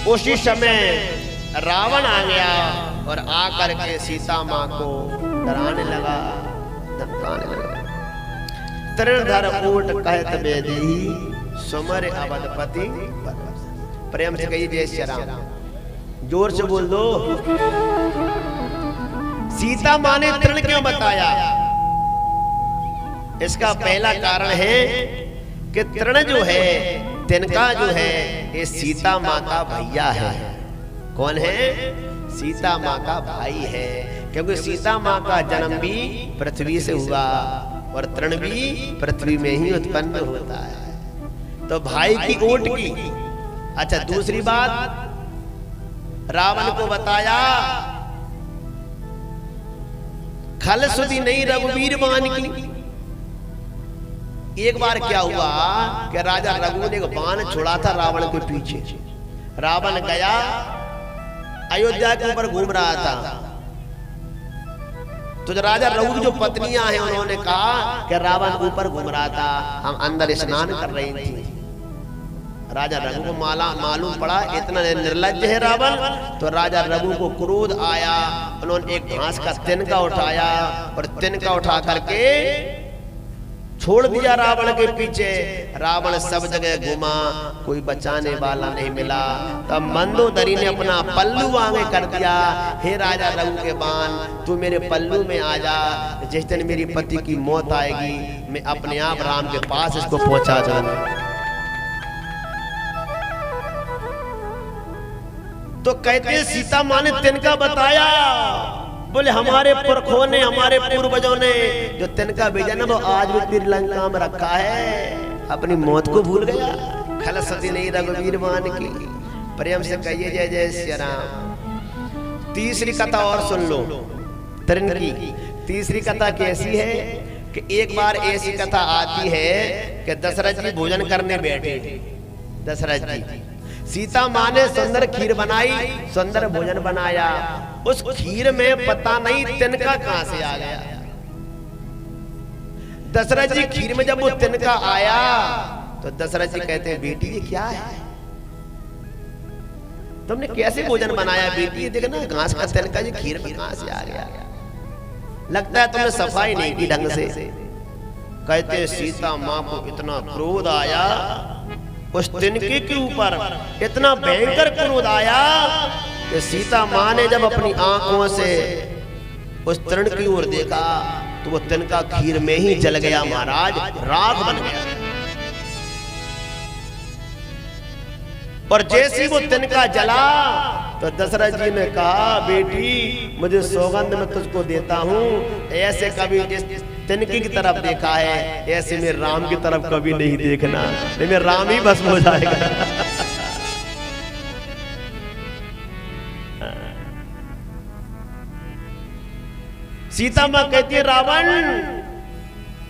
उसी समय रावण आ गया और आकर के सीता माँ को डराने लगा, धमकाने लगा। तृणधर ऊट कहत बेदी, सुमर अवधपति। प्रेम से कही जय श्री राम, जोर से बोल दो। सीता माँ ने तृण क्यों बताया? इसका पहला कारण है कि तृण जो है, तिनका जो है, ये सीता माँ का भैया है। कौन है? सीता माँ का भाई है, क्योंकि सीता माँ का जन्म भी पृथ्वी से हुआ और तृण भी पृथ्वी में ही उत्पन्न होता है। तो भाई की ओट की। अच्छा, दूसरी बात रावण को बताया, खल सुधी नहीं रघुवीर मान की। एक बार क्या हुआ कि राजा रघु ने एक बाण छोड़ा था रावण के पीछे। रावण गया, अयोध्या के ऊपर घूम रहा था। तो जो राजा रघु की जो पत्नियां हैं, उन्होंने कहा कि रावण ऊपर घूम रहा था, हम अंदर स्नान कर रही थी। राजा रघु को मालूम पड़ा इतना निर्लज्ज है रावण। तो राजा रघु को क्रोध आया, उन्होंने एक घास का तिनका उठाया और तिनका उठा करके छोड़ दिया रावण के पीछे। रावण सब जगह घुमा, कोई बचाने वाला नहीं मिला। तब मंदोदरी ने अपना पल्लू आगे कर दिया, हे राजा रघु के बाण, तू मेरे पल्लू में आ जा। जिस दिन मेरी पति की मौत आएगी, मैं अपने आप राम के पास इसको पहुंचा जाऊंगा। तो कहते सीता माँ ने तिनका बताया। बोले हमारे पुरखों ने, हमारे पूर्वजों ने जो तिनका भेजा ना, वो आज भी श्रीलंका में रखा है। अपनी मौत को भूल गया। खल सती नहीं रघुवीर मान की। प्रेम से कहिए जय जय श्री राम। तीसरी कथा और सुन लो तृण की। तीसरी कथा कैसी है कि एक बार ऐसी कथा आती है कि दशरथ जी भोजन करने बैठे। दशरथ जी, सीता माँ ने सुंदर खीर बनाई, सुंदर भोजन बनाया। उस खीर में पता नहीं तिनका कहां से आ गया। दशरथ जी खीर में जब वो तिनका आया तो दशरथ जी कहते हैं, बेटी ये क्या है, तुमने कैसे भोजन बनाया बेटी? ये देखना घास का तिनका ये खीर में कहां से आ गया, लगता है तुमने सफाई नहीं की ढंग से। कहते सीता माँ को इतना क्रोध आया, उस तिनके के ऊपर इतना भयंकर क्रोध आया कि सीता माँ ने जब अपनी आंखों से उस तृण की ओर देखा तो वो तिनका खीर में ही जल गया महाराज, राख बन गया। और जैसे वो तिनका जला तो दशरथ जी ने कहा, बेटी मुझे सौगंध में तुझको देता हूं, ऐसे कभी जिस तिनके की तरफ देखा है ऐसे में राम की तरफ कभी नहीं देखना, नहीं में राम ही भस्म हो जाएगा। सीता माँ कहती है, रावण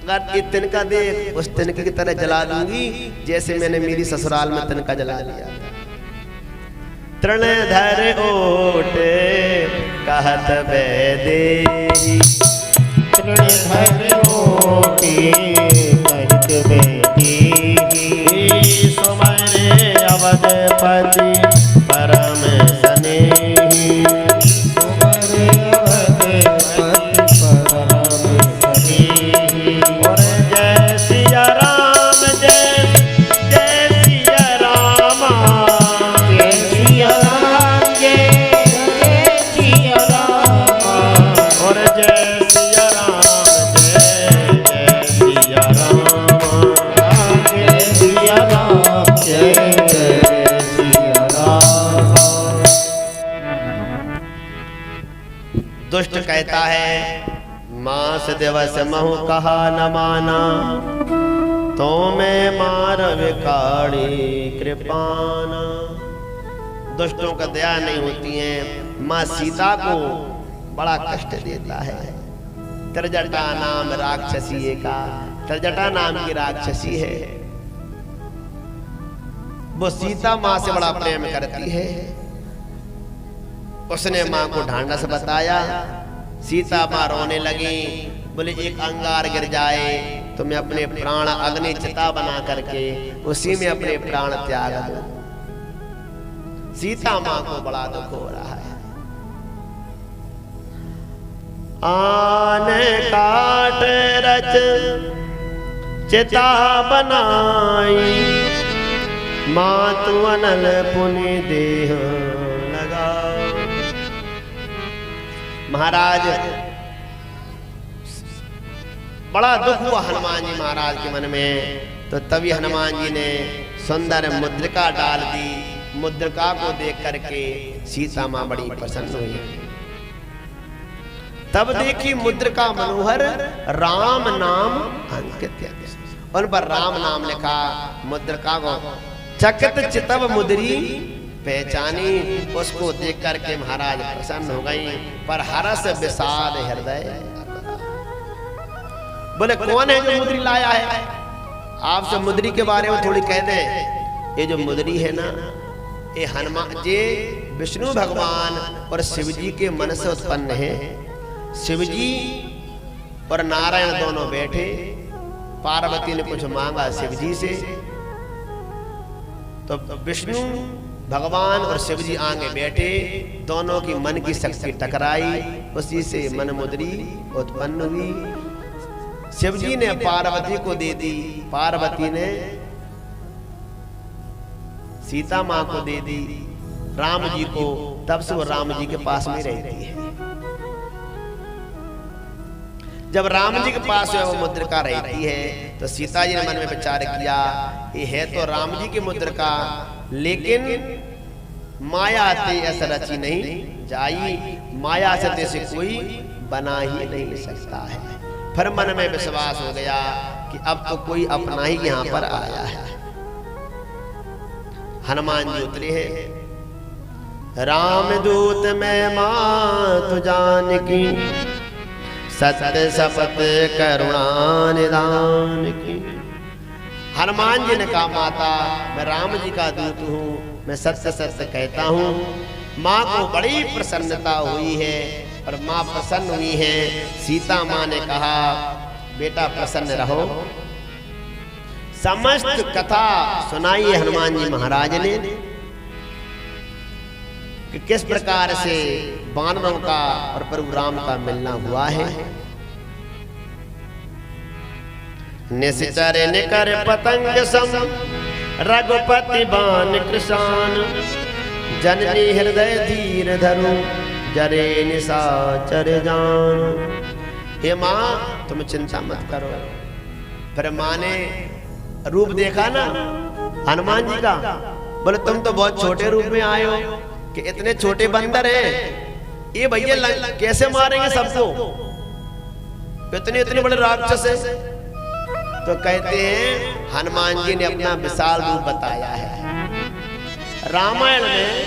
अगर ये तिनका दे उस तिनके की तरह जला दूंगी जैसे मैंने मेरी ससुराल में तिनका जला दिया। तृण धर ओटे कहत बेदेही, तृण धर ओटे कहत बेदेही, सुमरे अवधपति परम स्नेही, सुमरे अवधपति परम स्नेही। और जय सिया राम, जय जय सिया राम, जय सिया राम, जय सिया राम, और जय सिया राम, जय जय सिया राम, जय सिया राम, जय जय सिया राम। दुष्ट कहता है, मास दिवस महु कहा न माना, तो मैं मार विकाड़ी कृपाना। दुष्टों का दया नहीं होती है। माँ सीता को बड़ा कष्ट देता है। त्रिजटा नाम राक्षसी का, त्रिजटा नाम की राक्षसी है, वो सीता माँ से बड़ा प्रेम करती है। उसने माँ को ढांढस बताया, सीता माँ रोने लगी, बोले एक अंगार गिर जाए तो मैं अपने प्राण अग्नि चिता बना करके उसी में अपने प्राण त्याग दूं। सीता माँ को बड़ा दुख हो रहा है। आने काट रच चिता बनाई, मातु अनल पुनि देह लगा। महाराज बड़ा दुख हुआ हनुमान जी महाराज के मन में। तो तभी हनुमान जी ने सुंदर मुद्रिका डाल दी। मुद्रिका को देख करके सीता माँ बड़ी प्रसन्न हुई। तब देखी मुद्रिका मनोहर राम नाम अंकित, उन पर राम नाम लिखा। मुद्रिका को चकित चितव मुद्री पहचानी। उसको देख करके महाराज प्रसन्न हो गई, पर हरस विषाद हृदय। बोले कौन है जो मुद्री लाया है? आपसे मुद्री के बारे में थोड़ी कह दें। ये जो मुद्री है ना, ये हनुमान जी विष्णु भगवान और शिव जी के मन से उत्पन्न है। शिव जी और नारायण दोनों बैठे, पार्वती ने कुछ मांगा शिव जी से, तो विष्णु भगवान और शिव जी आगे बैठे, दोनों की मन की शक्ति टकराई, उसी से मन मुद्री उत्पन्न हुई। शिव जी ने पार्वती को दे दी, पार्वती ने सीता माँ को दे दी, राम जी को। तब से वो राम जी के पास में रहती है। जब राम जी के पास वो मुद्रिका रहती है तो सीता जी ने मन में विचार किया, ये है तो राम जी की मुद्रिका, लेकिन माया ते ऐसा रची नहीं जाई, माया से तैसे कोई बना ही नहीं सकता है। फिर मन में विश्वास हो गया कि अब तो कोई अपना ही यहाँ पर आया है। हनुमान जी उतरे हैं। रामदूत मैं मातु जानकी, सत्य शपथ करुणा निदान की। हनुमान जी ने कहा माता मैं राम जी का दूत हूँ, मैं सत्य सत्य कहता हूँ। माँ को बड़ी प्रसन्नता हुई है और माँ प्रसन्न हुई है। सीता माँ ने कहा बेटा प्रसन्न रहो। समस्त कथा सुनाई है हनुमान जी महाराज ने कि किस प्रकार से वानरों का और प्रभु राम का मिलना हुआ है। निश्चर निकर पतंग सम रघुपति बान कृषान, जननी हृदय धीर धरु जरे निशाचर जान। हे माँ तुम चिंता मत करो। फिर माँ ने रूप देखा ना हनुमान जी का, बोले तुम तो बहुत छोटे रूप में आए हो कि इतने छोटे बंदर हैं, ये भैया कैसे मारेंगे सबको, इतने इतने बड़े राक्षस हैं। तो कहते हैं हनुमान जी ने अपना विशाल रूप बताया है। रामायण में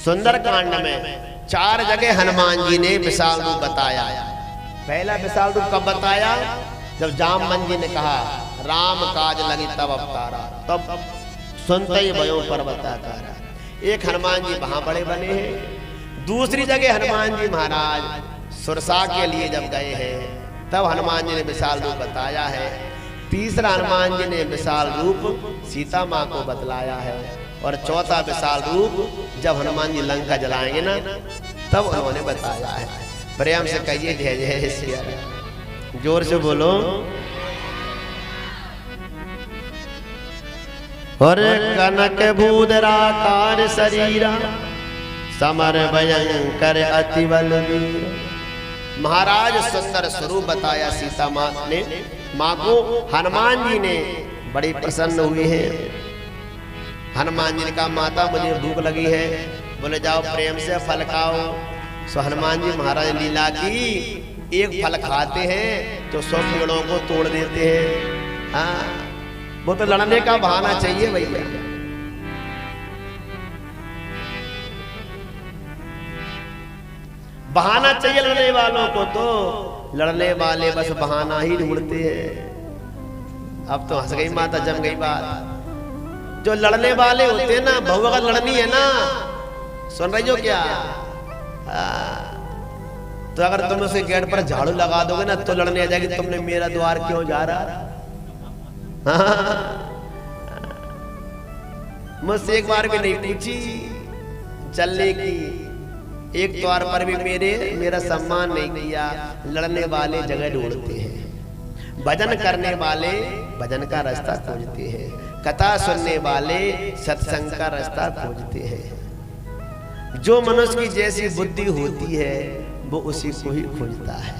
सुंदरकांड में 4 जगह हनुमान जी ने विशाल रूप बताया। पहला विशाल रूप कब बताया? जब जामवंत जी ने कहा राम काज लगी तब अवतारा, तब सुनते ही भयो पर्वताकारा। एक हनुमान जी वहां बड़े बने हैं। दूसरी जगह हनुमान जी महाराज सुरसा के लिए जब गए हैं तब हनुमान जी ने विशाल रूप बताया है। तीसरा हनुमान जी ने विशाल रूप सीता माँ को बतलाया है। और चौथा विशाल रूप जब हनुमान जी लंका जलाएंगे ना तब उन्होंने बताया है। प्रेम से कहिए जय जय श्री राम, जोर से बोलो। और कनक भूधराकार शरीरा समर भयंकर अति बलवीर। महाराज सुंदर स्वरूप बताया सीता माँ ने। माँ को हनुमान जी ने बड़ी प्रसन्न हुई है। हनुमान जी ने कहा माता मुझे भूख लगी है। बोले जाओ प्रेम से फल खाओ। सो हनुमान जी महाराज लीला की एक फल खाते हैं तो 100 पेड़ों को तोड़ देते हैं। हाँ वो तो लड़ने का बहाना चाहिए भैया। बहाना चाहिए लड़ने वालों को, तो लड़ने वाले बस बहाना ही ढूंढते हैं। अब तो हंस गई माता, जम गई बात। जो लड़ने वाले होते हैं ना, बहू अगर लड़नी है ना, सुन रही हो क्या? तो अगर तुम उसे गेट पर झाड़ू लगा दोगे ना तो लड़ने आ जाएगी, तुमने मेरा द्वार क्यों जा रहा। मुझसे एक बार भी नहीं पूछी चलने की, एक द्वार पर भी मेरा सम्मान नहीं किया। लड़ने वाले जगह ढूंढते हैं, भजन करने वाले भजन का रास्ता खोजते हैं, कथा सुनने वाले सत्संग का रास्ता खोजते हैं। जो मनुष्य की जैसी बुद्धि होती है वो उसी को ही खोजता है।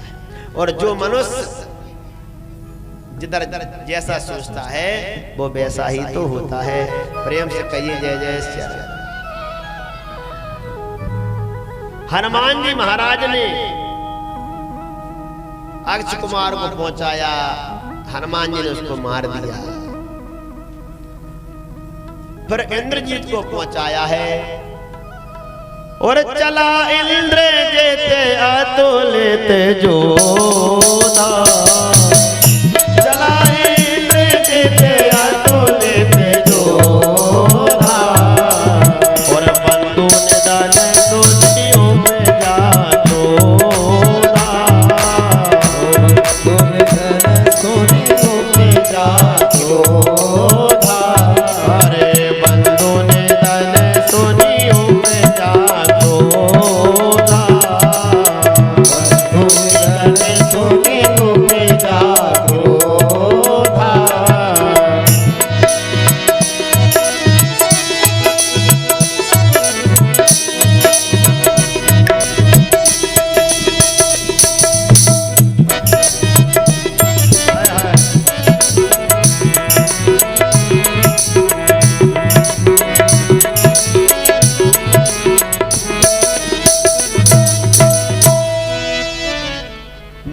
और जो मनुष्य जिधर जैसा सोचता है वो वैसा ही तो होता है। प्रेम से कहिए जय जय श्री राम। हनुमान जी महाराज ने अक्ष कुमार को पहुंचाया, हनुमान जी ने उसको मार दिया। फिर इंद्रजीत को पहुंचाया है और चला इंद्र जेते अतुलित जोधा। चला इंद्र जेते अतुलित जोधा और बंधु ने दल सोनियों में जातोधा। बंधु ने दल सोनियों में जातोधा। अरे बंधु ने दल सोनियों में जातोधा। बंधु ने दल सोनियों में जातोधा।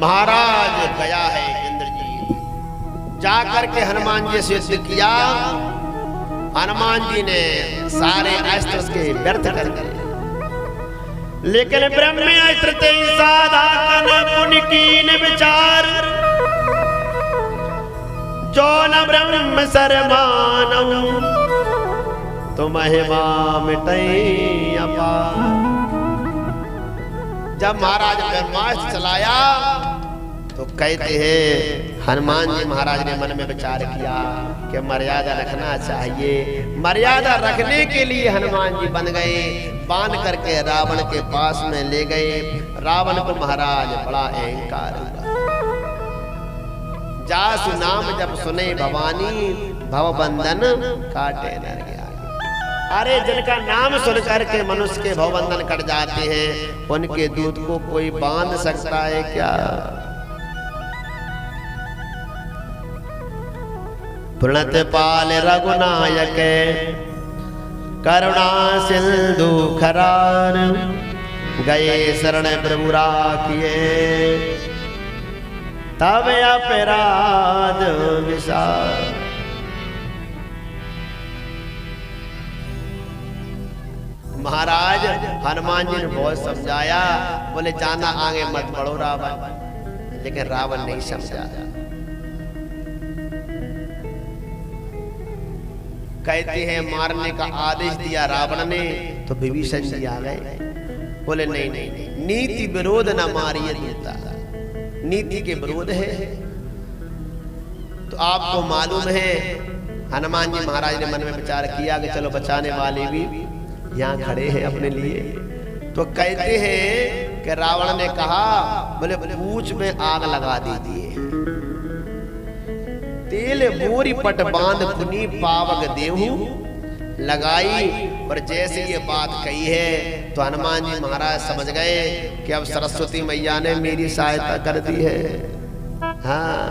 महाराज गया है इंद्रजीत, जाकर के हनुमान जी से सिद्ध किया। हनुमान जी ने सारे अस्त्र उसके व्यर्थ कर दिए, लेकिन ब्रह्मास्त्र ते साधा कन पुन कीन विचार। जो न ब्रह्म सरमानम तो महिमा मिटई अपार। जब महाराज ब्रह्मास्त्र चलाया तो कहते हैं हनुमान जी महाराज ने मन में विचार किया कि मर्यादा रखना चाहिए। मर्यादा रखने के लिए हनुमान जी बन गए, बांध करके रावण के पास में ले गए। रावण को महाराज बड़ा अहंकार हुआ। जासु नाम जब सुने भवानी भवबंधन काटे नर गया। अरे जिनका नाम सुन करके मनुष्य के भवबंधन कट जाते हैं, उनके दूध को कोई बांध सकता है क्या? प्रणत पाल रघुनायक करुणा सिंधु खरार, गए शरण प्रभु राखिए तब अपराध विसार। महाराज हनुमान जी ने बहुत समझाया, बोले जाना आगे मत बढ़ो रावण, लेकिन रावण नहीं समझा। कहते हैं मारने का आदेश दिया रावण ने तो विभीषण जी आ गए, बोले नहीं नहीं नहीं, नीति विरोध न मारिए दूता, नीति के विरोध है। तो आपको मालूम है हनुमान जी महाराज ने मन में विचार किया कि चलो बचाने वाले भी यहाँ खड़े हैं अपने लिए। तो कहते हैं कि रावण ने कहा, बोले पूंछ में आग लगा दीजिए, तेल बोरी पट बांध पुनी पावक देहू लगाई। और जैसे ये बात कही है तो हनुमान जी महाराज समझ गए कि अब सरस्वती मैया ने मेरी सहायता कर दी है। हाँ,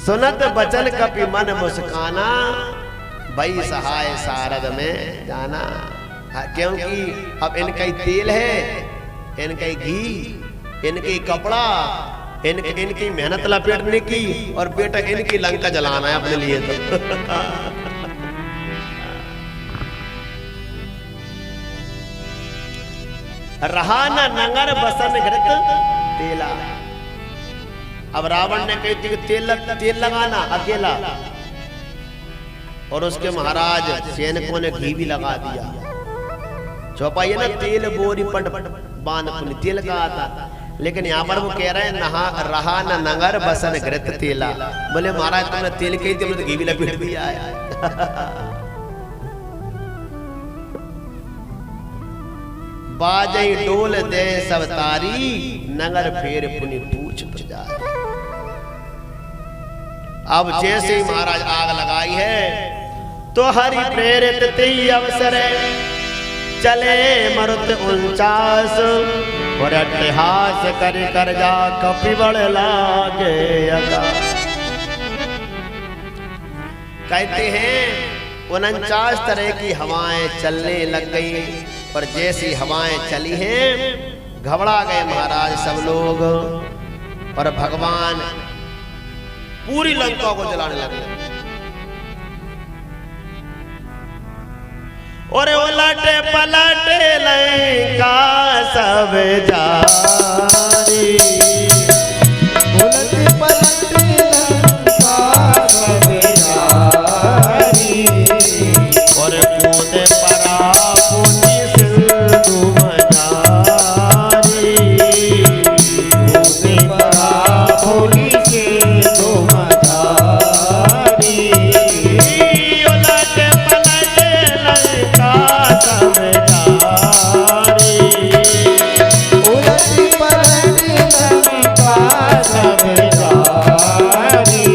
सुनत बचन कपि मन मुस्काना, भई सहाय सारद में जाना। क्योंकि अब इनका ही तेल है, इनका ही घी, इनके ही कपड़ा, इनकी मेहनत लपेटने की, और बेटा इनकी लंका जलाना है अपने लिए। तो रहा न नंगर बसन घृत तेला। अब रावण ने कही थी कि तेल लगाना अकेला, और उसके महाराज सैनिकों ने घी भी लगा दिया। चौपाई ना, तेल बोरी पट बांध पुनी, तेल का आता। लेकिन यहाँ पर वो कह रहे हैं रहा न नगर बसन घृत तेला। बोले महाराज तुमने तेल के ही तो घी भी लपेट दिया है। बाजई डोल दे सब तारी, नगर फेर पुनि पूछ जाए। अब जैसे ही महाराज आग लगाई है तो हरि प्रेरित ते अवसर चले मरुत 49, और अट्टहास कर जा कपि बड़ लागे अगा। कहते हैं 49 तरह की हवाएं चलने लग गई, पर जैसी हवाएं चली हैं घबरा गए महाराज सब लोग, और भगवान पूरी लंका को जलाने लगे। और उलटे पलटे लंका सब जारी, उलट पलट लंका सब जारी, और कूद परा पुनि सिंधु मझारी, कूद परा पुनि सिंधु मझारी, उलट पलट लंका सब जारी, उलट पलट लंका सब जारी,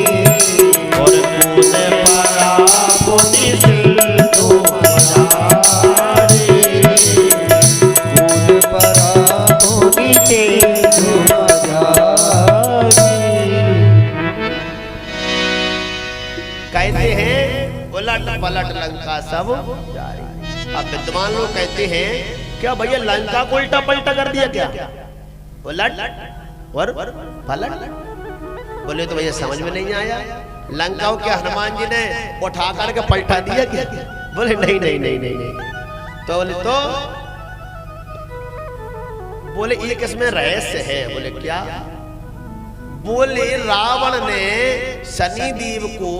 और कूद परा पुनि सिंधु मझारी। कूद परा पुनि सिंधु मझारी। कहते हैं उलट पलट लंका सब जारी। अब विद्वान लोग कहते हैं क्या भैया लंका को उल्टा पलटा कर दिया क्या? उलट और पलट। बोले तो भैया समझ में नहीं आया, लंका को क्या हनुमान जी ने उठा करके पलटा दिया क्या? बोले नहीं नहीं नहीं नहीं नहीं। तो बोले एक इसमें रहस्य है। बोले क्या? बोले रावण ने शनिदेव को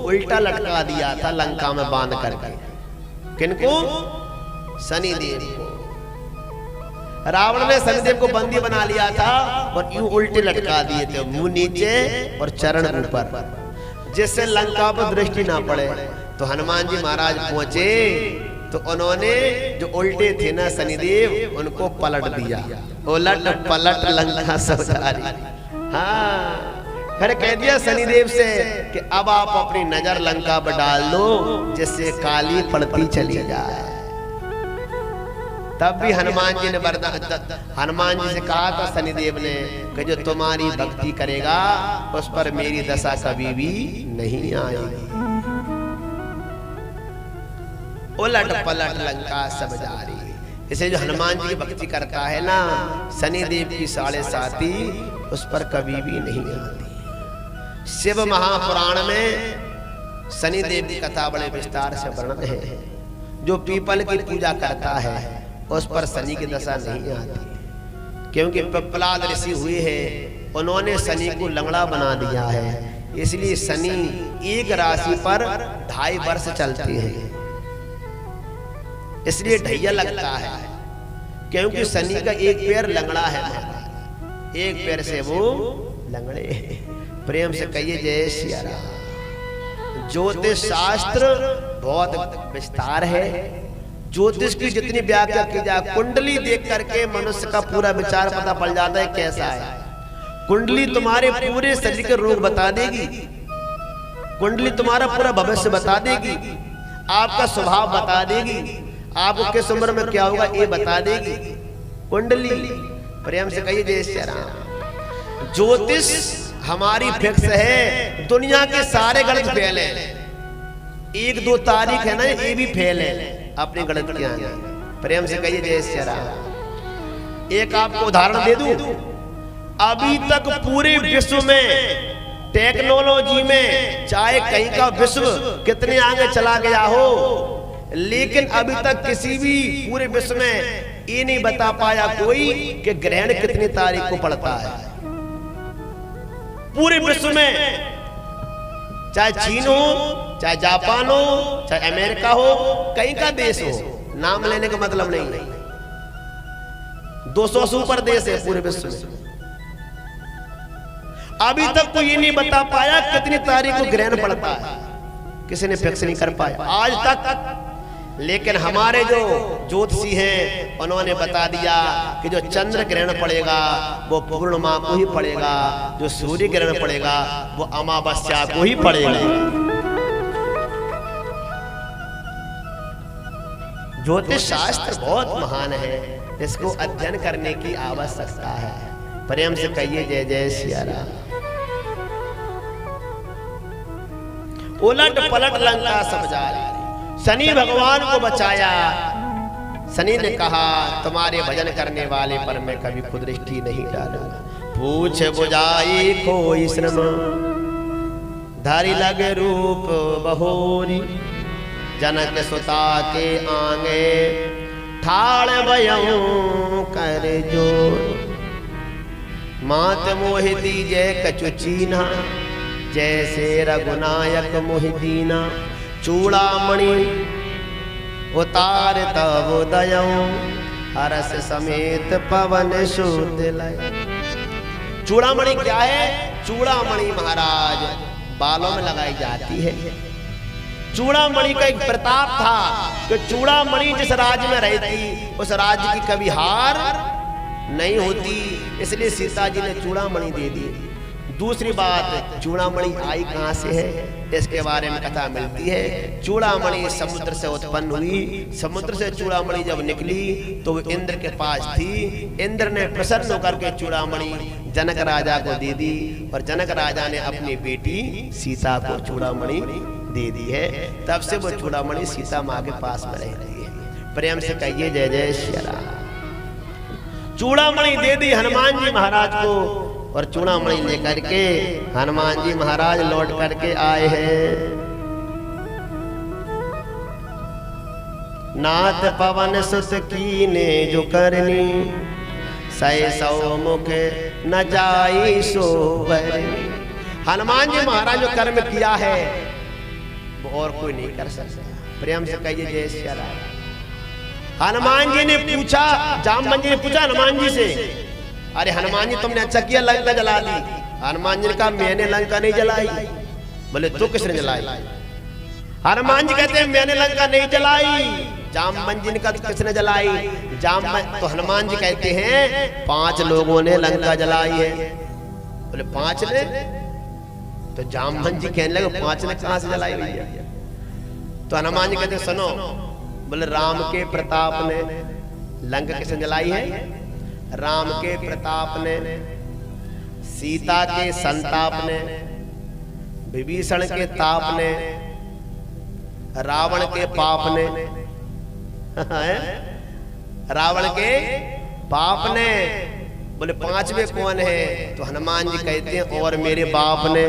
उल्टा लटका दिया था लंका में बांध करके। किनको? शनिदेव को। रावण ने शनिदेव को बंदी बना लिया था और यूं उल्टे लटका दिए थे, मुंह नीचे और चरण ऊपर, जिससे लंका पर दृष्टि ना पड़े। तो हनुमान जी महाराज पहुंचे तो उन्होंने जो उल्टे थे ना शनिदेव, उनको पलट दिया। उलट पलट लंका सवारी। हाँ, फिर कह दिया शनिदेव से कि अब आप अपनी नजर लंका पर डाल दो जिससे काली पड़ती चली जाए। तब भी हनुमान जी ने हनुमान जी से कहा था शनिदेव ने कि जो तुम्हारी भक्ति करेगा उस पर मेरी दशा कभी भी नहीं आएगी। उलट पलट लंका सब जारी। इसे जो हनुमान जी की भक्ति करता है ना, शनिदेव की 7.5 उस पर कभी भी नहीं आती। शिव महापुराण में शनिदेव की कथा बड़े विस्तार से वर्णन है। जो पीपल की पूजा करता है उस पर शनि की दशा नहीं आती, क्योंकि पिप्पलाद ऋषि हुए हैं, उन्होंने शनि को लंगड़ा बना दिया है। इसलिए शनि एक राशि पर 2.5 वर्ष चलते हैं, इसलिए ढैया लगता है, क्योंकि शनि का एक पैर लंगड़ा है, एक पैर से वो लंगड़े। प्रेम से कहिए जय सिया राम। ज्योतिष शास्त्र बहुत विस्तार है। ज्योतिष की जितनी व्याख्या की जाए, कुंडली देख करके मनुष्य का पूरा विचार पता पड़ जाता है कैसा है। कुंडली तुम्हारे पूरे शरीर के रोग बता देगी, कुंडली तुम्हारा पूरा भविष्य बता देगी, आपका स्वभाव बता देगी, आपको किस उम्र में क्या होगा ये बता देगी कुंडली। प्रेम से कहिए जय श्री राम। ज्योतिष हमारी फिक्स है, दुनिया के सारे गणित फेल है। 1-2 तारीख है ना, ये भी फेल है अपने गणित के आगे। प्रेम से कहिए जय श्री राम। एक आपको उदाहरण दे दूं, अभी तक पूरे विश्व में टेक्नोलॉजी में चाहे कहीं का विश्व कितने आगे चला गया हो, लेकिन अभी तक किसी भी पूरे विश्व में ये नहीं बता पाया कोई कि ग्रहण कितनी तारीख को पड़ता है। पूरे विश्व में चाहे चीन हो, चाहे जापान हो, चाहे अमेरिका हो, कहीं का देश हो, नाम लेने का मतलब नहीं, 200 से ऊपर देश है पूरे विश्व में। अभी तक कोई ये नहीं बता पाया कितनी तारीख को ग्रहण पड़ता है, किसी ने फिक्स नहीं कर पाया आज तक। लेकिन हमारे जो ज्योतिषी हैं उन्होंने बता दिया कि जो चंद्र ग्रहण पड़ेगा वो पूर्णिमा को ही पड़ेगा, जो सूर्य ग्रहण पड़ेगा वो अमावस्या को ही पड़ेगा। ज्योतिष शास्त्र बहुत महान है, इसको अध्ययन करने की आवश्यकता है। प्रेम से कहिए जय जय सिया राम। उलट पलट लंका सब जारी। शनि भगवान को बचाया। शनि ने कहा तुम्हारे भजन करने वाले पर मैं कभी कुदृष्टि नहीं डालूंगा। पूछ बुझाई कोई श्रम, धारी लगे रूप बहोरी, जनक सुता के आगे ठाड़ भयं कर जोर। मात मोहि दीजे कछु चीन्हा, जैसे रघुनायक मोहि दीना। चूड़ामणि उतार तब दयं, हरस समेत पवन सुत लय। चूड़ामणि क्या है? चूड़ामणि महाराज बालों में लगाई जाती है। चूड़ामणि का एक प्रताप था कि चूड़ामणि जिस राज्य में रहती उस राज्य की कभी हार नहीं होती, इसलिए सीता जी ने चूड़ामणि दे दी। दूसरी बात, चूड़ामणि आई कहाँ से है इसके बारे में कथा मिलती है। चूड़ामणि समुद्र से उत्पन्न हुई। समुद्र से चूड़ामणि जब निकली तो वो इंद्र के पास थी। इंद्र ने प्रसन्न होकर के चूड़ामणि जनक राजा को दे दी और जनक राजा ने अपनी बेटी सीता को चूड़ामणि दे दी है। तब से वो चूड़ामणि सीता माँ के पास में रहती है। प्रेम से कहिए जय जय श्री राम। चूड़ामणि दे दी हनुमान जी महाराज को और चूड़ामणि लेकर के हनुमान जी महाराज लौट करके आए हैं। नाथ पवन सुत कीने जो करनी, सै सौ मुख न जाई सोबर। हनुमान जी महाराज जो कर्म किया है वो और कोई नहीं कर सकता। प्रेम से कहिए जय श्री राम। हनुमान जी ने पूछा, जामवंत जी ने पूछा हनुमान जी से, अरे हनुमान जी तुमने अच्छा किया लंका जला दी। हनुमान जी ने कहा मैंने लंका नहीं जलाई। बोले तो किसने जलाई? हनुमान जी कहते हैं मैंने लंका नहीं जलाई। जामवंत जी ने कहा किसने जलाई? तो हनुमान जी कहते हैं 5 लोगों ने लंका जलाई है। बोले 5 ने? तो जामवंत जी कहने लगे 5 ने कहां से जलाई भैया? तो हनुमान जी कहते सुनो, बोले राम के प्रताप ने लंका किसने जलाई है? राम के प्रताप ने, सीता के संताप ने, विभीषण के ताप ने, रावण के पाप ने, रावण के पाप ने। बोले 5वें कौन है? तो हनुमान जी कहते हैं और मेरे बाप ने।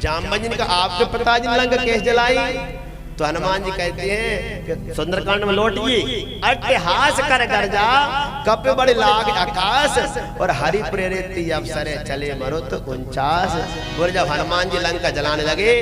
जामवंत जी ने कहा आपके पिताजी ने लंका कैसे जलाई? तो हनुमान जी कहते हैं कि सुंदरकांड में लौटिए, अट्टहास कर गर्जा कप बड़े लाग आकाश और हरि प्रेरित अवसर चले मरुत 49। और जब हनुमान जी लंका जलाने लगे